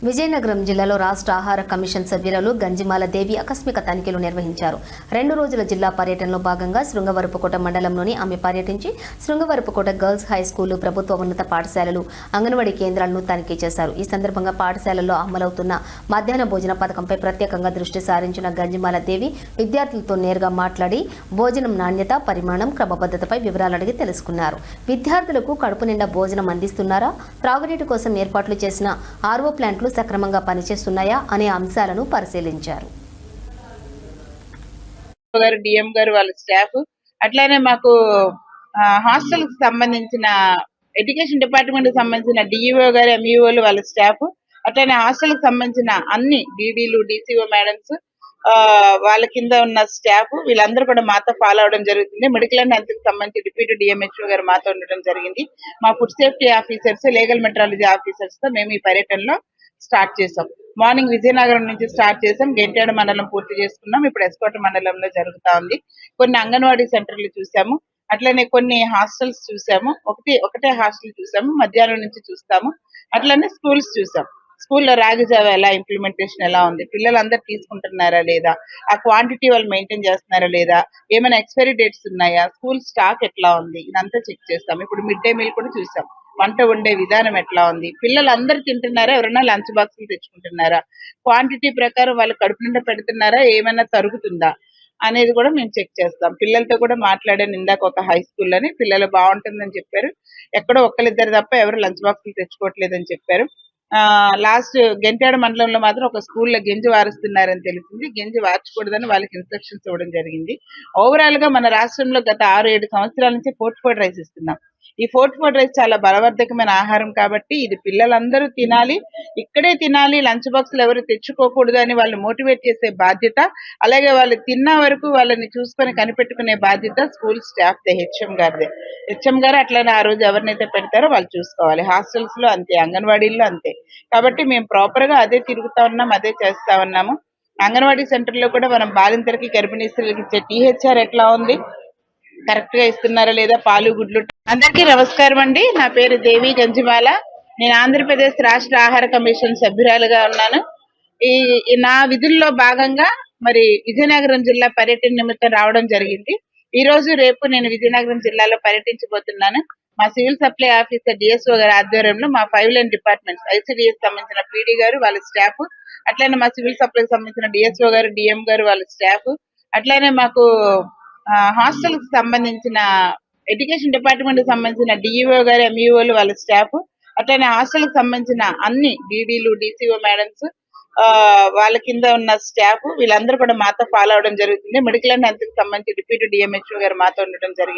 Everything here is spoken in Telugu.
విజయనగరం జిల్లాలో రాష్ట్ర ఆహార కమిషన్ సభ్యురాలు గంజిమాల దేవి ఆకస్మిక తనిఖీలు నిర్వహించారు. 2 రోజుల జిల్లా పర్యటనలో భాగంగా శృంగవరపుకోట మండలంలోని ఆమె పర్యటించి శృంగవరపుకోట గర్ల్స్ హై స్కూలు, ప్రభుత్వ ఉన్నత పాఠశాలలు, అంగన్వాడీ కేంద్రాలను తనిఖీ చేశారు. ఈ సందర్భంగా పాఠశాలల్లో అమలవుతున్న మధ్యాహ్న భోజన పథకంపై ప్రత్యేకంగా దృష్టి సారించిన గంజిమాల దేవి విద్యార్థులతో నేరుగా మాట్లాడి భోజనం నాణ్యత, పరిమాణం, క్రమబద్ధతపై వివరాలు అడిగి తెలుసుకున్నారు. విద్యార్థులకు కడుపు నిండా భోజనం అందిస్తున్నారా, త్రాగునీటి కోసం ఏర్పాట్లు చేసిన ఆర్ఓ ప్లాంట్లు సక్రమంగా పనిచేస్తున్నాయా అనే అంశాలను పరిశీలించారు. డిఎం గారు వాళ్ళ స్టాఫ్, అట్లానే మాకు హాస్టల్ కి సంబంధించిన ఎడ్యుకేషన్ డిపార్ట్మెంట్ కి సంబంధించిన డిఈఓ గారు, ఎంఈఓలు వాళ్ళ స్టాఫ్, అట్లానే హాస్టల్ కి సంబంధించిన అన్ని డీడీలు, డిసిఓ మేడమ్స్, వాళ్ళ కింద ఉన్న స్టాఫ్ వీళ్ళందరూ కూడా మాతో ఫాలో అవడం జరుగుతుంది. మెడికల్ అండ్ హెల్త్ కి సంబంధించి డిప్యూటీ డిఎంహెచ్ఓ గారు మాతో ఉండడం జరిగింది. మా food safety officers, legal metrology officers తో మేము ఈ పర్యటనలో స్టార్ట్ చేసాం. మార్నింగ్ విజయనగరం నుంచి స్టార్ట్ చేసాం. గెంట్యాడ మండలం పూర్తి చేసుకున్నాం. ఇప్పుడు ఎస్కోట మండలంలో జరుగుతా ఉంది. కొన్ని అంగన్వాడీ సెంటర్లు చూసాము, అట్లనే కొన్ని హాస్టల్స్ చూసాము. ఒకటే హాస్టల్ చూసాము, మధ్యాహ్నం నుంచి చూస్తాము. అట్లనే స్కూల్స్ చూసాం. స్కూల్లో రాగి జావ ఎలా ఇంప్లిమెంటేషన్ ఎలా ఉంది, పిల్లలందరూ తీసుకుంటున్నారా లేదా, ఆ క్వాంటిటీ వాళ్ళు మెయింటైన్ చేస్తున్నారా లేదా, ఏమైనా ఎక్స్పైరీ డేట్స్ ఉన్నాయా, స్కూల్ స్టాక్ ఎట్లా ఉంది, ఇదంతా చెక్ చేస్తాం. ఇప్పుడు మిడ్ డే మీల్ కూడా చూసాం. వంట వండే విధానం ఎట్లా ఉంది, పిల్లలు అందరు తింటున్నారా, ఎవరైనా లంచ్ బాక్సులు తెచ్చుకుంటున్నారా, క్వాంటిటీ ప్రకారం వాళ్ళు కడుపు నిండా పెడుతున్నారా, ఏమైనా తరుగుతుందా అనేది కూడా మేము చెక్ చేస్తాం. పిల్లలతో కూడా మాట్లాడాను ఇందాక ఒక హై స్కూల్లోని, పిల్లలు బాగుంటుందని చెప్పారు. ఎక్కడో ఒక్కరిద్దరు తప్ప ఎవరు లంచ్ బాక్సులు తెచ్చుకోవట్లేదని చెప్పారు. లాస్ట్ గెంట్యాడ మండలంలో మాత్రం ఒక స్కూల్లో గెంజి వారుస్తున్నారని తెలిసింది. గెంజి వార్చకూడదని వాళ్ళకి ఇన్స్ట్రక్షన్స్ ఇవ్వడం జరిగింది. ఓవరాల్ గా మన రాష్ట్రంలో గత 6-7 సంవత్సరాల నుంచి ఫోర్టిఫైడ్ రైస్ ఇస్తున్నాం. ఈ ఫోర్టిఫైడ్ రైస్ చాలా బలవర్ధకమైన ఆహారం కాబట్టి ఇది పిల్లలందరూ తినాలి, ఇక్కడే తినాలి, లంచ్ బాక్సులు ఎవరు తెచ్చుకోకూడదు అని వాళ్ళు మోటివేట్ చేసే బాధ్యత, అలాగే వాళ్ళు తిన్న వరకు వాళ్ళని చూసుకొని కనిపెట్టుకునే బాధ్యత స్కూల్ స్టాఫ్ దే, హెచ్ఎం గారిదే. హెచ్ఎం గారు అట్లనే ఆ రోజు ఎవరినైతే పెడతారో వాళ్ళు చూసుకోవాలి. హాస్టల్స్ లో అంతే, అంగన్వాడీల్లో అంతే. కాబట్టి మేము ప్రాపర్ గా అదే తిరుగుతా ఉన్నాం, అదే చేస్తా ఉన్నాము. అంగన్వాడీ సెంటర్ లో కూడా మనం బాలింతలకి, గర్భిణీ స్త్రీలకి ఇచ్చే టీహెచ్ఆర్ ఎట్లా ఉంది, కరెక్ట్ గా ఇస్తున్నారా లేదా, పాలు, గుడ్లు. అందరికీ నమస్కారం అండి. నా పేరు దేవి గంజిమాల. నేను ఆంధ్రప్రదేశ్ రాష్ట్ర ఆహార కమిషన్ సభ్యురాలుగా ఉన్నాను. ఈ నా విధుల్లో భాగంగా మరి విజయనగరం జిల్లా పర్యటన నిమిత్తం రావడం జరిగింది. ఈ రోజు రేపు నేను విజయనగరం జిల్లాలో పర్యటించబోతున్నాను. మా సివిల్ సప్లై ఆఫీసర్ డిఎస్ఓ గారి ఆధ్వర్యంలో మా 5 లైన్ డిపార్ట్మెంట్స్, ఐసిడిఎస్ సంబంధించిన పీడీ గారు వాళ్ళ స్టాఫ్, అట్లనే మా సివిల్ సప్లైకి సంబంధించిన డిఎస్ఓ గారు, డిఎం గారు వాళ్ళ స్టాఫ్, అట్లనే మాకు హాస్టల్ కి సంబంధించిన ఎడ్యుకేషన్ డిపార్ట్మెంట్ కి సంబంధించిన డిఈఓ గారు, ఎంఈఓలు వాళ్ళ స్టాఫ్, అట్లనే హాస్టల్ కి సంబంధించిన అన్ని డీడీలు, డిసిఓ మేడమ్స్, వాళ్ళ కింద ఉన్న స్టాఫ్ వీళ్ళందరూ కూడా మాతో ఫాలో అవడం జరుగుతుంది. మెడికల్ అండ్ హెల్త్ కి సంబంధించి డిప్యూటీ డిఎంహెచ్ఓ గారు మాతో ఉండడం జరిగింది.